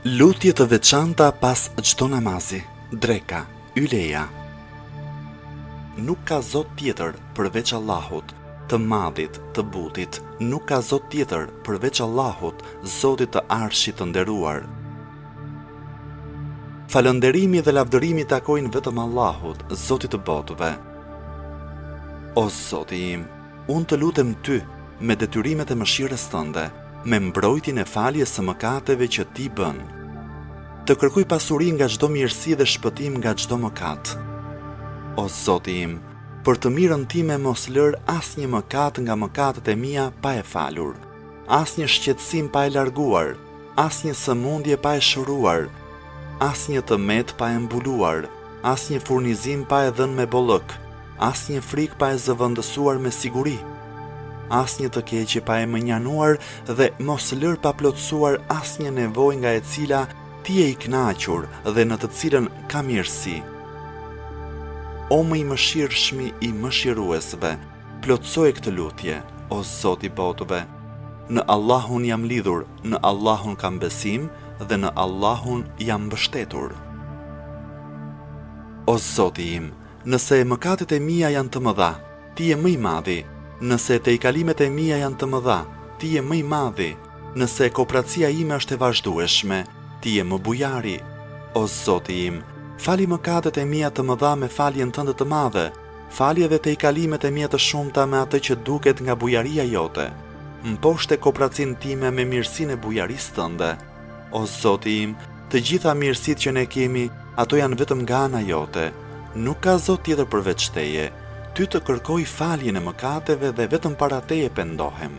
Lutje të veçanta pas çdo namazi. Dreka, yleja. Nuk ka Zot tjetër përveç Allahut, të madhit, të butit. Nuk ka Zot tjetër përveç Allahut, Zotit të Arshit të nderuar. Falënderimi dhe lavdërimi takojnë vetëm Allahut, Zotit të botëve. O Zoti im, unë të lutem ty me detyrimet e mëshirës tënde, me mbrojtjen e faljes së mëkateve që ti bën. Të kërkuj pasuri nga çdo mirësi dhe shpëtim nga çdo mëkat. O Zoti im, për të mirën time mos lër asnjë mëkat nga mëkatet e mia pa e falur, asnjë shqetësim pa e larguar, asnjë sëmundje pa e shëruar, asnjë tëmet pa e mbuluar, asnjë furnizim pa e dhënë me bollëk, asnjë frikë pa e zëvendësuar me siguri, asnjë të keqje pa e mënjanuar dhe mos lër pa plotësuar asnjë nevojë nga e cila ti je i kënaqur dhe në të cilën ka mirësi. O më i mëshirshmi i mëshiruesve, plotësoj këtë lutje, o Zoti i botëve. Në Allahun jam lidhur, në Allahun kam besim dhe në Allahun jam mbështetur. O Zoti im, nëse mëkatet e mia janë të mëdha, ti je më i madhi. Nëse tejkalimet e mia janë të mëdha, ti je më i madhi. Nëse kopratësia ime është e vazhdueshme, ti je më bujari. O Zoti im, fali mëkatet e mia të mëdha me faljen tënde të madhe, fali edhe tejkalimet e mia të shumta me atë që duket nga bujaria jote. Mposhte kopratësinë time me mirësinë e bujarisë tënde. O Zoti im, të gjitha mirësitë që ne kemi, ato janë vetëm nga ana jote. Nuk ka Zot tjetër përveç teje. Ty të kërkoj faljen e mëkateve dhe vetëm para teje pendohem.